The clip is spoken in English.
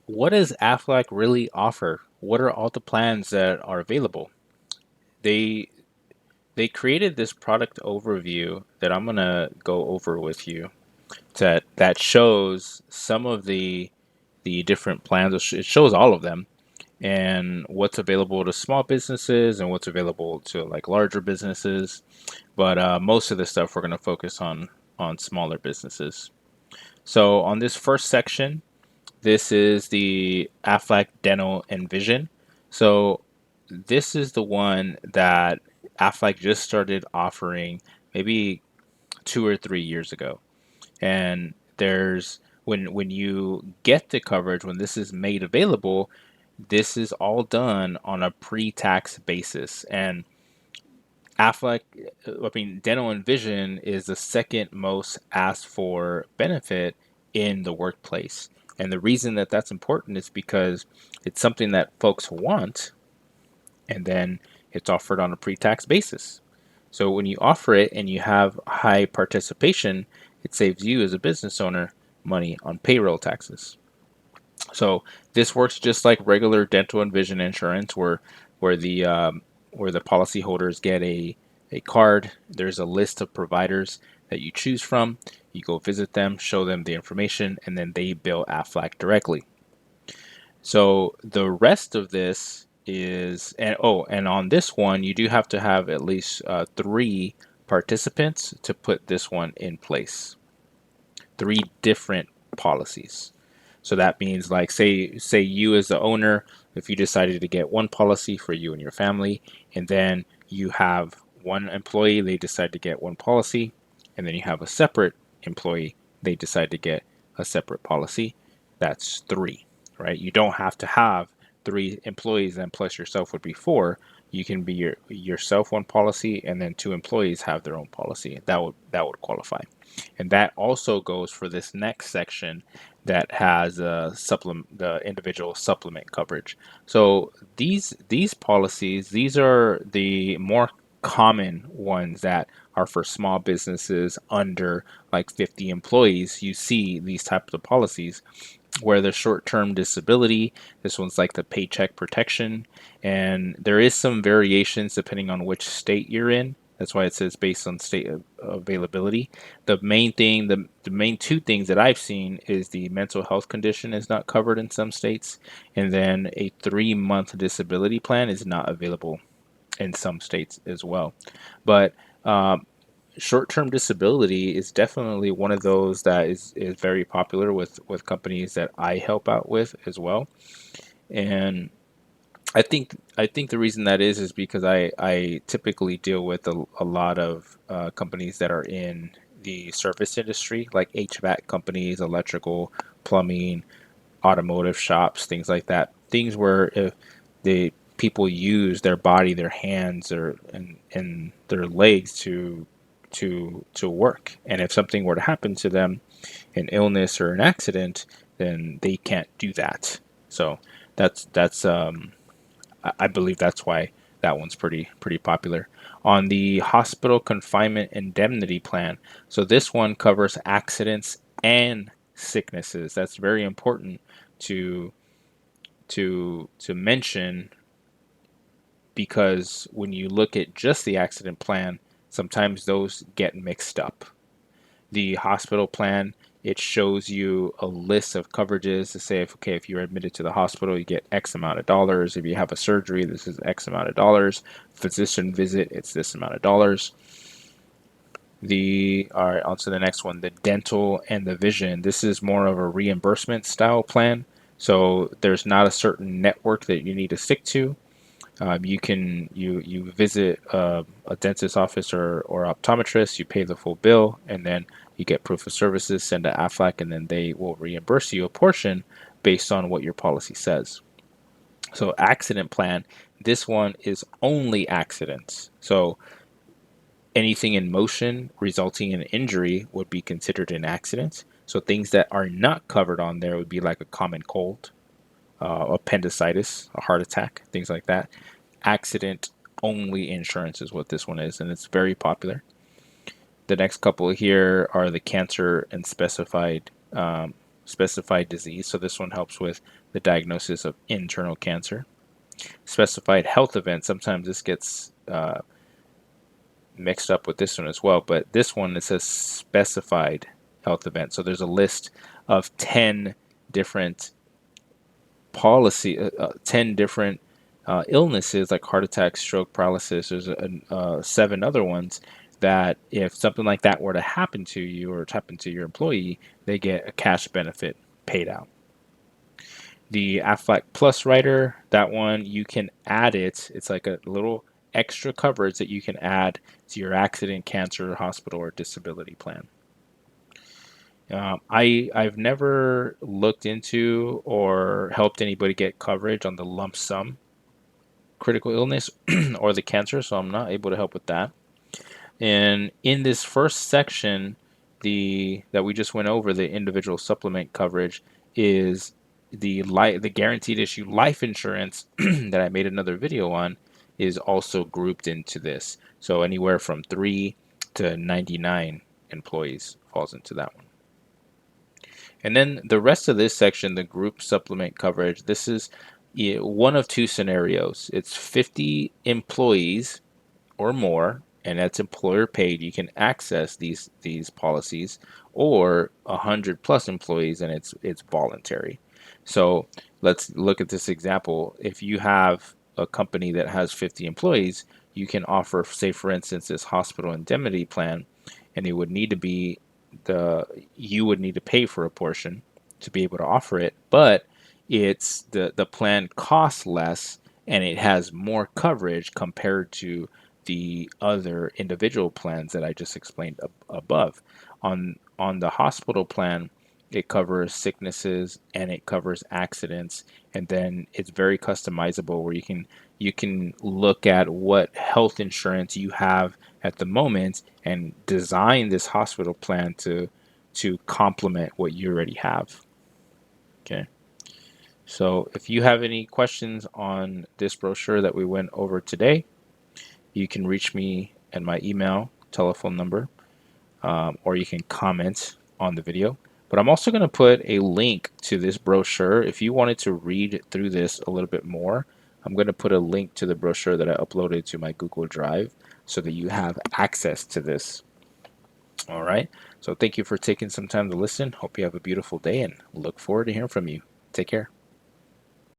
What does Aflac really offer? What are all the plans that are available? They they created this product overview that I'm gonna go over with you that shows some of the different plans. It shows all of them and what's available to small businesses and what's available to like larger businesses. But most of the stuff we're gonna focus on smaller businesses. So on this first section, this is the Aflac Dental and Vision. So this is the one that Aflac just started offering maybe 2 or 3 years ago. And there's when you get the coverage, when this is made available, this is all done on a pre-tax basis. And Aflac, dental and vision is the second most asked for benefit in the workplace. And the reason that that's important is because it's something that folks want, and then it's offered on a pre-tax basis. So when you offer it and you have high participation, it saves you as a business owner money on payroll taxes. So this works just like regular dental and vision insurance, where where the policyholders get a card. There's a list of providers that you choose from. You go visit them, show them the information, and then they bill Aflac directly. So the rest of this is, and on this one, you do have to have at least three participants to put this one in place. Three different policies. So that means like say you as the owner, if you decided to get one policy for you and your family, and then you have one employee, they decide to get one policy, and then you have a separate employee, they decide to get a separate policy. That's three, right? You don't have to have three employees and plus yourself would be four. You can be yourself one policy and then two employees have their own policy. That would qualify. And that also goes for this next section that has the individual supplement coverage. So these policies, these are the more common ones that are for small businesses under like 50 employees. You see these types of policies where the short-term disability, this one's like the paycheck protection, and there is some variations depending on which state you're in. That's why it says based on state availability. The main two things that I've seen is the mental health condition is not covered in some states, and then a 3 month disability plan is not available in some states as well. But short-term disability is definitely one of those that is very popular with companies that I help out with as well. And I think the reason that is because I typically deal with a lot of companies that are in the service industry, like HVAC companies, electrical, plumbing, automotive shops, things like that. Things where if the people use their body, their hands, and their legs to work. And if something were to happen to them, an illness or an accident, then they can't do that. So that's I believe that's why that one's pretty popular. On the hospital confinement indemnity plan, so this one covers accidents and sicknesses. That's very important to to mention because when you look at just the accident plan, sometimes those get mixed up. The hospital plan, it shows you a list of coverages to say if you're admitted to the hospital, you get X amount of dollars. If you have a surgery, this is X amount of dollars. Physician visit, it's this amount of dollars. The All right, on to the next one, the dental and the vision. This is more of a reimbursement style plan. So there's not a certain network that you need to stick to. You visit a dentist office or optometrist, you pay the full bill, and then you get proof of services, send to Aflac, and then they will reimburse you a portion based on what your policy says. So accident plan, this one is only accidents. So anything in motion resulting in injury would be considered an accident. So things that are not covered on there would be like a common cold, appendicitis, a heart attack, things like that. Accident only insurance is what this one is, and it's very popular. The next couple here are the cancer and specified. specified disease. So this one helps with the diagnosis of internal cancer. Specified health event. Sometimes this gets mixed up with this one as well, but this one, it says specified health event. So there's a list of 10 different 10 different illnesses like heart attack, stroke, paralysis. There's 7 other ones that if something like that were to happen to you or to happen to your employee, they get a cash benefit paid out. The Aflac Plus Rider, that one you can add it. It's like a little extra coverage that you can add to your accident, cancer, hospital, or disability plan. I've never looked into or helped anybody get coverage on the lump sum critical illness or the cancer, so I'm not able to help with that. And in this first section, that we just went over, the individual supplement coverage is the guaranteed issue life insurance that I made another video on is also grouped into this. So anywhere from 3 to 99 employees falls into that one. And then the rest of this section, the group supplement coverage, this is one of 2 scenarios. It's 50 employees or more, and that's employer paid. You can access these policies, or 100 plus employees, and it's voluntary. So let's look at this example. If you have a company that has 50 employees, you can offer, say for instance, this hospital indemnity plan, and it would need to be you would need to pay for a portion to be able to offer it, but it's the plan costs less and it has more coverage compared to the other individual plans that I just explained above. On the hospital plan, it covers sicknesses and it covers accidents, and then it's very customizable where you can look at what health insurance you have at the moment and design this hospital plan to complement what you already have. Okay. So if you have any questions on this brochure that we went over today, you can reach me at my email, telephone number, or you can comment on the video. But I'm also going to put a link to this brochure. If you wanted to read through this a little bit more, I'm going to put a link to the brochure that I uploaded to my Google Drive so that you have access to this. All right. So thank you for taking some time to listen. Hope you have a beautiful day and look forward to hearing from you. Take care.